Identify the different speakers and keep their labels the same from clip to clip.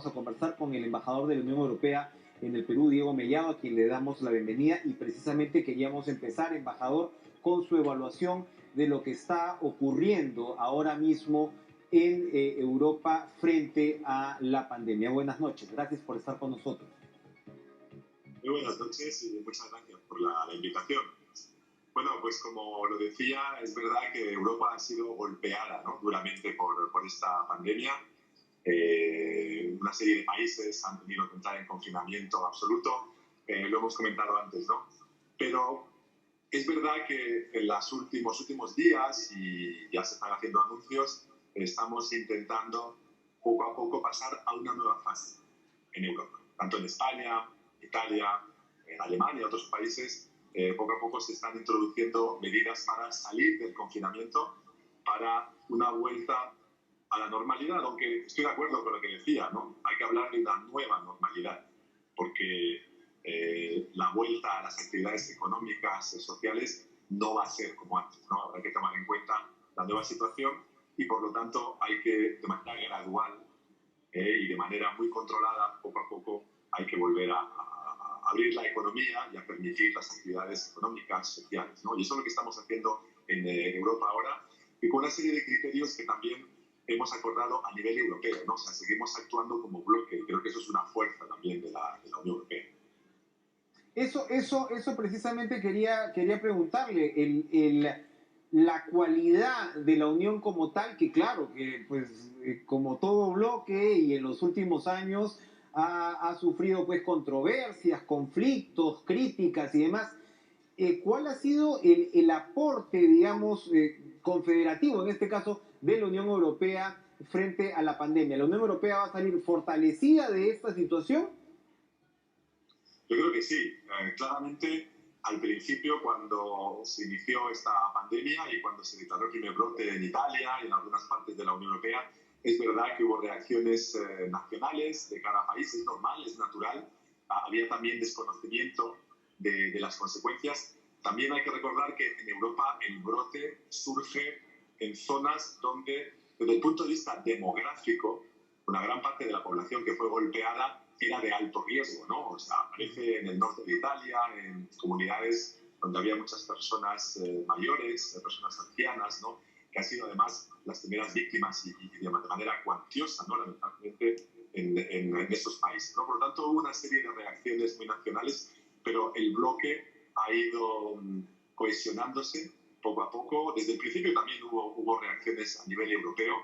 Speaker 1: a conversar con el embajador de la Unión Europea en el Perú, Diego Mellado, a quien le damos la bienvenida, y precisamente queríamos empezar, embajador, con su evaluación de lo que está ocurriendo ahora mismo en Europa frente a la pandemia. Buenas noches, gracias por estar con nosotros.
Speaker 2: Muy buenas noches y muchas gracias por la invitación. Bueno, pues como lo decía, es verdad que Europa ha sido golpeada, ¿no?, duramente por esta pandemia. Una serie de países han tenido que entrar en confinamiento absoluto, lo hemos comentado antes, ¿no? Pero es verdad que en los últimos días, y ya se están haciendo anuncios, estamos intentando poco a poco pasar a una nueva fase en Europa, tanto en España, Italia, en Alemania y otros países. Poco a poco se están introduciendo medidas para salir del confinamiento, para una vuelta a la normalidad, aunque estoy de acuerdo con lo que decía, ¿no? Hay que hablar de una nueva normalidad, porque la vuelta a las actividades económicas y sociales no va a ser como antes, ¿no? Hay que tomar en cuenta la nueva situación y, por lo tanto, hay que, de manera gradual y de manera muy controlada, poco a poco, hay que volver a abrir la economía y a permitir las actividades económicas, sociales, ¿no? Y eso es lo que estamos haciendo en Europa ahora, y con una serie de criterios que también hemos acordado a nivel europeo, ¿no? O sea, seguimos actuando como bloque, y creo que eso es una fuerza también de la Unión Europea.
Speaker 1: Eso precisamente quería preguntarle, la cualidad de la Unión como tal, que claro, que pues como todo bloque y en los últimos años ha sufrido pues controversias, conflictos, críticas y demás. ¿Cuál ha sido el aporte, digamos, confederativo, en este caso, de la Unión Europea frente a la pandemia? ¿La Unión Europea va a salir fortalecida de esta situación?
Speaker 2: Yo creo que sí. Claramente, al principio, cuando se inició esta pandemia y cuando se declaró el primer brote en Italia y en algunas partes de la Unión Europea, es verdad que hubo reacciones nacionales de cada país, es normal, es natural. Había también desconocimiento de las consecuencias. También hay que recordar que en Europa el brote surge en zonas donde, desde el punto de vista demográfico, una gran parte de la población que fue golpeada era de alto riesgo, ¿no? O sea, aparece en el norte de Italia, en comunidades donde había muchas personas mayores, personas ancianas, ¿no?, que han sido además las primeras víctimas y de manera cuantiosa, ¿no?, lamentablemente, en estos países, ¿no? Por lo tanto, hubo una serie de reacciones muy nacionales, pero el bloque ha ido cohesionándose poco a poco. Desde el principio también hubo reacciones a nivel europeo.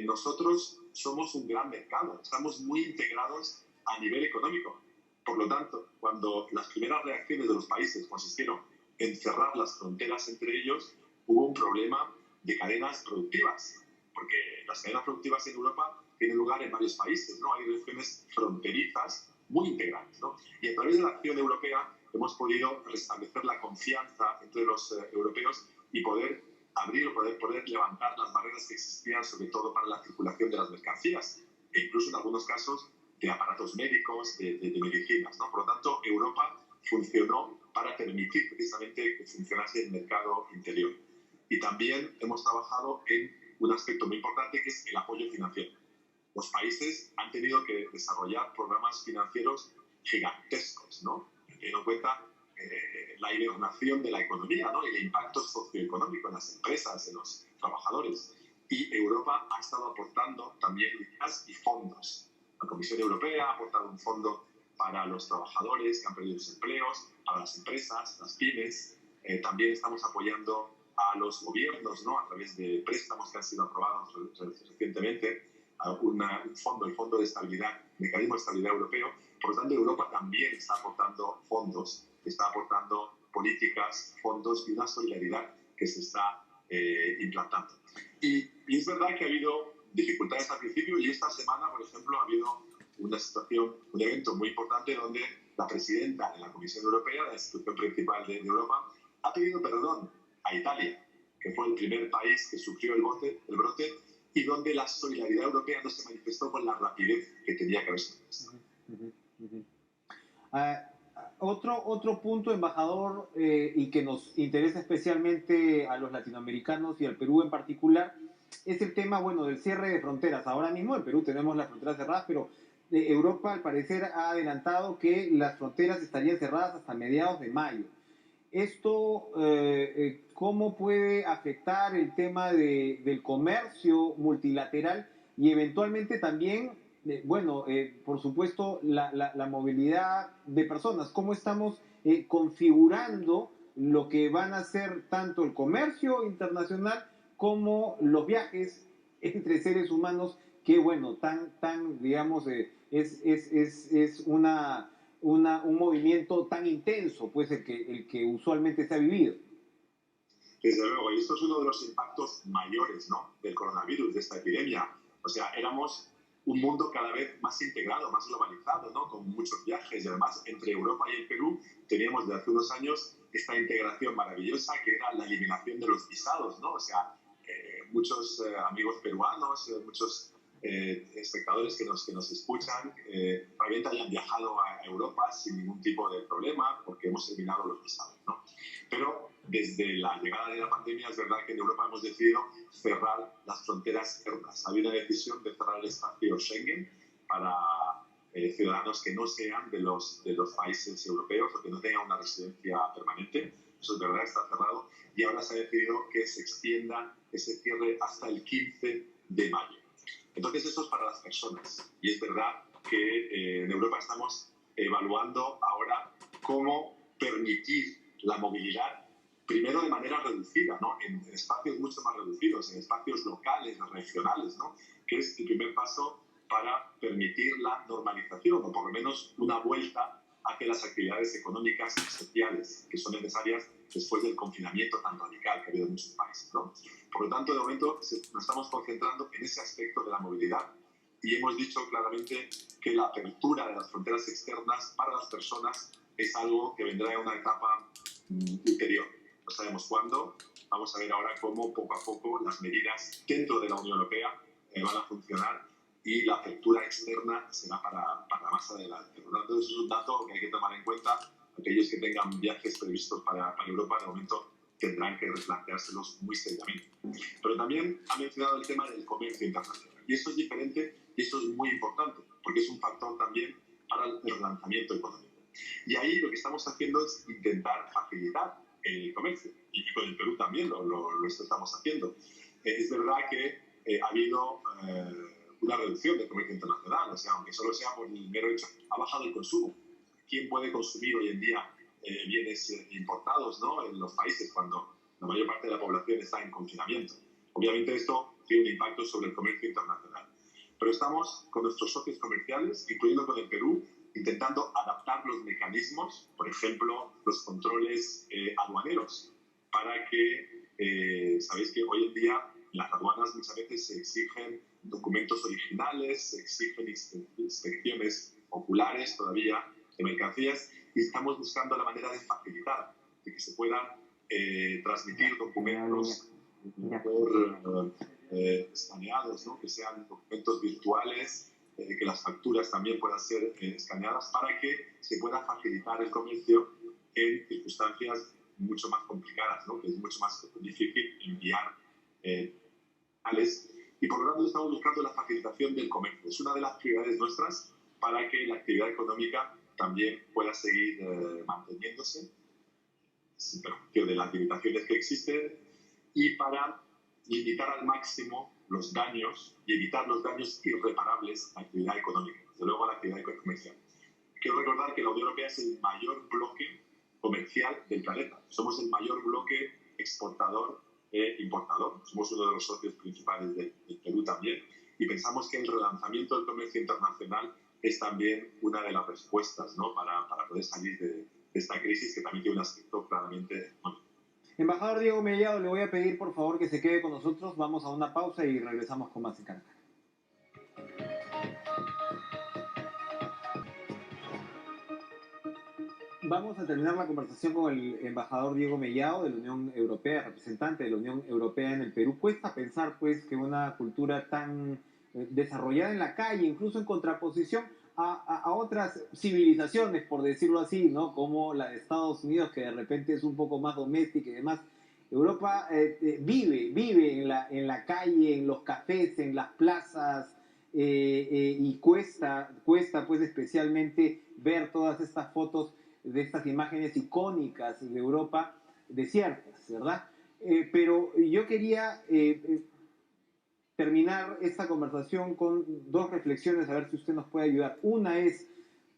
Speaker 2: Nosotros somos un gran mercado, estamos muy integrados a nivel económico. Por lo tanto, cuando las primeras reacciones de los países consistieron en cerrar las fronteras entre ellos, hubo un problema de cadenas productivas, porque las cadenas productivas en Europa tienen lugar en varios países, ¿no? Hay regiones fronterizas muy integradas, ¿no? Y a través de la acción europea hemos podido restablecer la confianza entre los europeos y poder abrir o poder levantar las barreras que existían, sobre todo para la circulación de las mercancías, e incluso en algunos casos de aparatos médicos, de medicinas, ¿no? Por lo tanto, Europa funcionó para permitir precisamente que funcionase el mercado interior. Y también hemos trabajado en un aspecto muy importante, que es el apoyo financiero. Los países han tenido que desarrollar programas financieros gigantescos, ¿no?, teniendo en cuenta la hibernación de la economía, ¿no?, y el impacto socioeconómico en las empresas, en los trabajadores. Y Europa ha estado aportando también ideas y fondos. La Comisión Europea ha aportado un fondo para los trabajadores que han perdido sus empleos, para las empresas, las pymes. También estamos apoyando a los gobiernos, ¿no?, a través de préstamos que han sido aprobados recientemente, un fondo, el Fondo de Estabilidad, Mecanismo de Estabilidad Europeo. Por lo tanto, Europa también está aportando fondos, está aportando políticas, fondos y una solidaridad que se está implantando. Y es verdad que ha habido dificultades al principio, y esta semana, por ejemplo, ha habido una situación, un evento muy importante donde la presidenta de la Comisión Europea, la institución principal de Europa, ha pedido perdón a Italia, que fue el primer país que sufrió el brote, y donde la solidaridad europea no se manifestó con la rapidez que tenía que haberse manifestado.
Speaker 1: Otro punto, embajador, y que nos interesa especialmente a los latinoamericanos y al Perú en particular, es el tema, bueno, del cierre de fronteras. Ahora mismo en Perú tenemos las fronteras cerradas, pero Europa al parecer ha adelantado que las fronteras estarían cerradas hasta mediados de mayo. Esto, ¿cómo puede afectar el tema del comercio multilateral y eventualmente también, bueno, por supuesto, la movilidad de personas? ¿Cómo estamos configurando lo que van a ser tanto el comercio internacional como los viajes entre seres humanos que, bueno, digamos, es un movimiento tan intenso, pues el que usualmente se ha vivido?
Speaker 2: Desde luego, y esto es uno de los impactos mayores, ¿no?, del coronavirus, de esta epidemia. O sea, éramos un mundo cada vez más integrado, más globalizado, ¿no?, con muchos viajes, y además entre Europa y el Perú teníamos desde hace unos años esta integración maravillosa que era la eliminación de los visados, ¿no? O sea, muchos amigos peruanos, muchos espectadores que nos escuchan, realmente hayan viajado a Europa sin ningún tipo de problema porque hemos eliminado los visados, ¿no? Pero desde la llegada de la pandemia es verdad que en Europa hemos decidido cerrar las fronteras externas. Ha habido una decisión de cerrar el espacio Schengen para ciudadanos que no sean de los países europeos o que no tengan una residencia permanente. Eso es verdad, está cerrado. Y ahora se ha decidido que se extienda ese cierre hasta el 15 de mayo. Entonces, eso es para las personas. Y es verdad que en Europa estamos evaluando ahora cómo permitir la movilidad, primero de manera reducida, ¿no?, en espacios mucho más reducidos, en espacios locales, regionales, ¿no?, que es el primer paso para permitir la normalización, o por lo menos una vuelta hacia las actividades económicas y sociales que son necesarias después del confinamiento tan radical que ha habido en muchos países, ¿no? Por lo tanto, de momento nos estamos concentrando en ese aspecto de la movilidad y hemos dicho claramente que la apertura de las fronteras externas para las personas es algo que vendrá en una etapa ulterior. No sabemos cuándo. Vamos a ver ahora cómo poco a poco las medidas dentro de la Unión Europea van a funcionar y la apertura externa será para más adelante. Por lo tanto, eso es un dato que hay que tomar en cuenta. Aquellos que tengan viajes previstos para Europa, de momento tendrán que replanteárselos muy seriamente. Pero también ha mencionado el tema del comercio internacional. Y eso es diferente y eso es muy importante, porque es un factor también para el relanzamiento económico. Y ahí lo que estamos haciendo es intentar facilitar el comercio. Y con el Perú también lo estamos haciendo. Es verdad que ha habido una reducción del comercio internacional. O sea, aunque solo sea por el mero hecho, ha bajado el consumo. ¿Quién puede consumir hoy en día bienes importados, ¿no?, en los países cuando la mayor parte de la población está en confinamiento? Obviamente esto tiene un impacto sobre el comercio internacional. Pero estamos con nuestros socios comerciales, incluyendo con el Perú, intentando adaptar los mecanismos, por ejemplo, los controles aduaneros, para que, sabéis que hoy en día en las aduanas muchas veces se exigen documentos originales, se exigen inspecciones oculares todavía de mercancías, y estamos buscando la manera de facilitar, de que se puedan transmitir documentos por escaneados, ¿no?, que sean documentos virtuales, que las facturas también puedan ser escaneadas para que se pueda facilitar el comercio en circunstancias mucho más complicadas, ¿no?, que es mucho más difícil enviar y por lo tanto estamos buscando la facilitación del comercio. Es una de las prioridades nuestras para que la actividad económica también pueda seguir manteniéndose sin perjuicio de las limitaciones que existen y para limitar al máximo los daños y evitar los daños irreparables a la actividad económica, desde luego a la actividad comercial. Quiero recordar que la Unión Europea es el mayor bloque comercial del planeta. Somos el mayor bloque exportador e importador. Somos uno de los socios principales del Perú también. Y pensamos que el relanzamiento del comercio internacional es también una de las respuestas, ¿no?, para poder salir de esta crisis, que también tiene un aspecto claramente económico.
Speaker 1: Embajador Diego Mellado, le voy a pedir por favor que se quede con nosotros. Vamos a una pausa y regresamos con más en Cara. Vamos a terminar la conversación con el embajador Diego Mellado de la Unión Europea, representante de la Unión Europea en el Perú. Cuesta pensar, pues, que una cultura tan desarrollada en la calle, incluso en contraposición a otras civilizaciones, por decirlo así, ¿no?, como la de Estados Unidos, que de repente es un poco más doméstica y demás. Europa vive en la calle, en los cafés, en las plazas, y cuesta pues especialmente ver todas estas fotos de estas imágenes icónicas de Europa desiertas, ¿verdad? Pero yo quería terminar esta conversación con dos reflexiones, a ver si usted nos puede ayudar. Una es,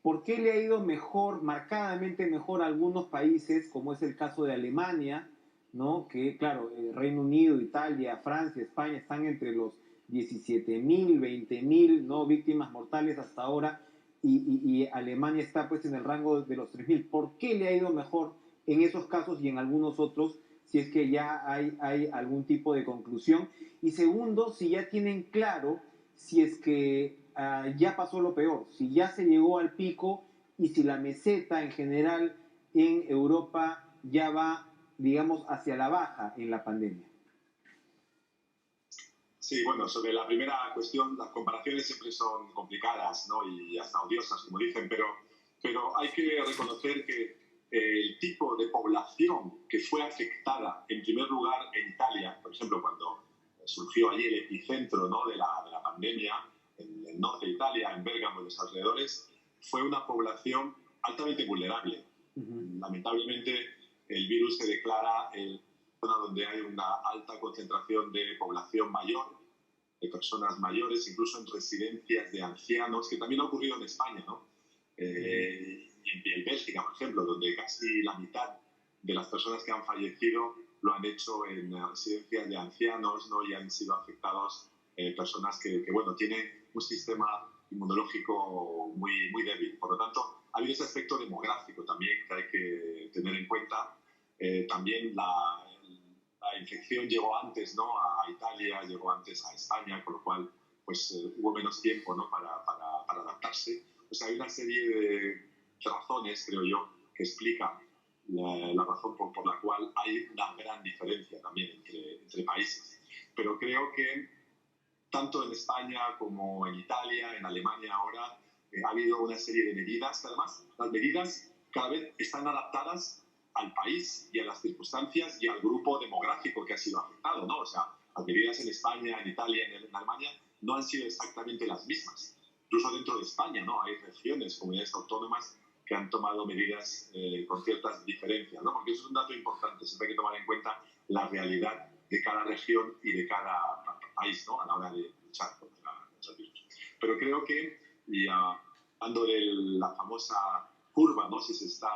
Speaker 1: ¿por qué le ha ido mejor, marcadamente mejor a algunos países, como es el caso de Alemania, ¿no? Que, claro, Reino Unido, Italia, Francia, España están entre los 17.000, 20.000, ¿no? Víctimas mortales hasta ahora, y Alemania está pues en el rango de los 3.000. ¿Por qué le ha ido mejor en esos casos y en algunos otros, si es que ya hay algún tipo de conclusión? Y segundo, si ya tienen claro si es que ya pasó lo peor, si ya se llegó al pico y si la meseta en general en Europa ya va, digamos, hacia la baja en la pandemia.
Speaker 2: Sí, bueno, sobre la primera cuestión, las comparaciones siempre son complicadas, ¿no? Y hasta odiosas, como dicen, pero hay que reconocer que el tipo de población que fue afectada, en primer lugar, en Italia, por ejemplo, cuando surgió allí el epicentro, ¿no? de la pandemia, en el norte de Italia, en Bérgamo y los alrededores, fue una población altamente vulnerable. Lamentablemente, el virus se declara en zona donde hay una alta concentración de población mayor, de personas mayores, incluso en residencias de ancianos, que también ha ocurrido en España, ¿no? Y en Bélgica, por ejemplo, donde casi la mitad de las personas que han fallecido lo han hecho en residencias de ancianos, ¿no? Y han sido afectados personas que, bueno, tienen un sistema inmunológico muy, muy débil. Por lo tanto, ha habido ese aspecto demográfico también que hay que tener en cuenta. También la infección llegó antes, ¿no? A Italia, llegó antes a España, con lo cual pues, hubo menos tiempo, ¿no? para adaptarse. O sea, hay una serie de razones, creo yo, que explican la razón por la cual hay una gran diferencia también entre países. Pero creo que tanto en España como en Italia, en Alemania ahora, ha habido una serie de medidas, que además las medidas cada vez están adaptadas al país y a las circunstancias y al grupo demográfico que ha sido afectado, ¿no? O sea, las medidas en España, en Italia, en Alemania no han sido exactamente las mismas. Incluso dentro de España, ¿no? Hay regiones, comunidades autónomas que han tomado medidas con ciertas diferencias, ¿no? Porque eso es un dato importante, siempre hay que tomar en cuenta la realidad de cada región y de cada país, ¿no? A la hora de luchar contra el virus. Pero creo que, y hablando de la famosa curva, ¿no? Si se está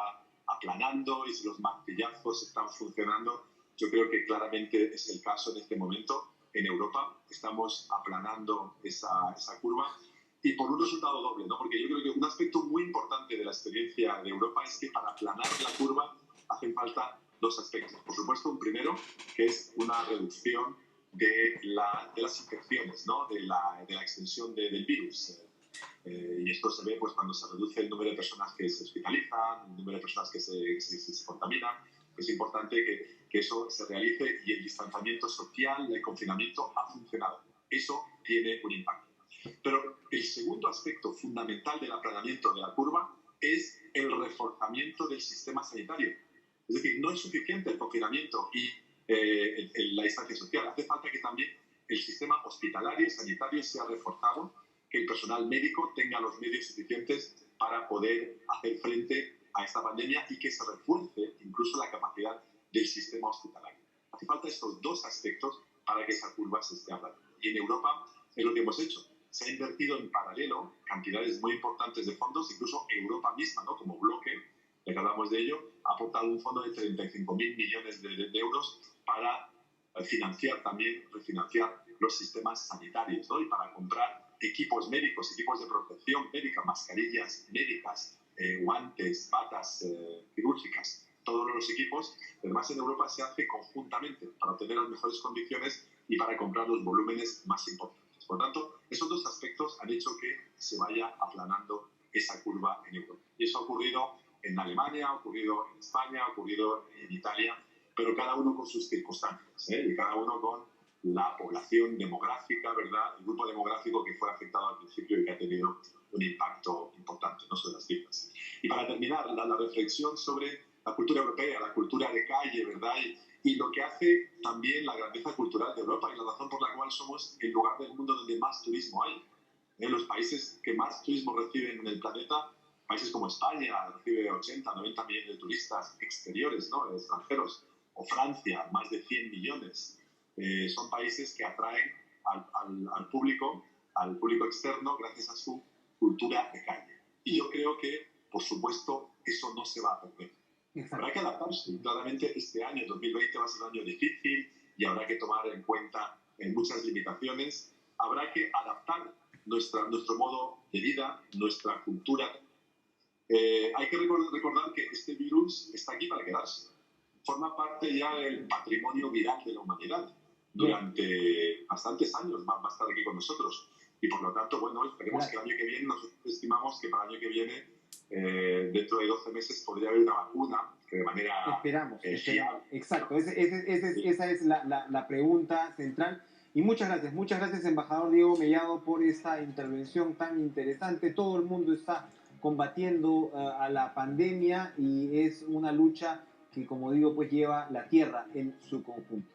Speaker 2: aplanando y si los martillazos están funcionando, yo creo que claramente es el caso en este momento. En Europa estamos aplanando esa curva y por un resultado doble, ¿no? Porque yo creo que un aspecto muy importante de la experiencia de Europa es que para aplanar la curva hacen falta dos aspectos. Por supuesto, un primero, que es una reducción de las infecciones, ¿no? de la extensión del virus. Y esto se ve pues, cuando se reduce el número de personas que se hospitalizan, el número de personas que se contaminan. Es importante que eso se realice y el distanciamiento social, el confinamiento ha funcionado. Eso tiene un impacto. Pero el segundo aspecto fundamental del aplanamiento de la curva es el reforzamiento del sistema sanitario. Es decir, no es suficiente el confinamiento y la distancia social. Hace falta que también el sistema hospitalario y sanitario sea reforzado, que el personal médico tenga los medios suficientes para poder hacer frente a esta pandemia y que se refuerce incluso la capacidad del sistema hospitalario. Hace falta estos dos aspectos para que esa curva se esté aplanando. Y en Europa es lo que hemos hecho. Se ha invertido en paralelo cantidades muy importantes de fondos, incluso Europa misma, ¿no? Como bloque, ya que hablamos de ello, ha aportado un fondo de 35.000 millones de euros para refinanciar los sistemas sanitarios, ¿no? Y para comprar equipos médicos, equipos de protección médica, mascarillas médicas, guantes, batas quirúrgicas, todos los equipos. Además, en Europa se hace conjuntamente para obtener las mejores condiciones y para comprar los volúmenes más importantes. Por tanto, esos dos aspectos han hecho que se vaya aplanando esa curva en Europa. Y eso ha ocurrido en Alemania, ha ocurrido en España, ha ocurrido en Italia, pero cada uno con sus circunstancias, y cada uno con la población demográfica, ¿verdad? El grupo demográfico que fue afectado al principio y que ha tenido un impacto importante, no sobre las cifras. Y para terminar, la reflexión sobre la cultura europea, la cultura de calle, ¿verdad? Y lo que hace también la grandeza cultural de Europa y la razón por la cual somos el lugar del mundo donde más turismo hay. Los países que más turismo reciben en el planeta, países como España, recibe 80, 90 millones de turistas exteriores, ¿no? Extranjeros, o Francia, más de 100 millones. Son países que atraen al público externo gracias a su cultura de calle. Y yo creo que, por supuesto, eso no se va a perder.
Speaker 1: Exacto.
Speaker 2: Habrá que adaptarse. Claramente este año, 2020, va a ser un año difícil y habrá que tomar en cuenta muchas limitaciones. Habrá que adaptar nuestro modo de vida, nuestra cultura. Hay que recordar que este virus está aquí para quedarse. Forma parte ya del patrimonio viral de la humanidad. Durante bastantes años va a estar aquí con nosotros. Y por lo tanto, bueno, esperemos que el año que viene, nosotros estimamos que para el año que viene, dentro de 12 meses, podría haber una vacuna que de manera...
Speaker 1: Esperamos. Exacto, esa es la pregunta central. Y muchas gracias, embajador Diego Mellado, por esta intervención tan interesante. Todo el mundo está combatiendo a la pandemia y es una lucha que, como digo, pues lleva la tierra en su conjunto.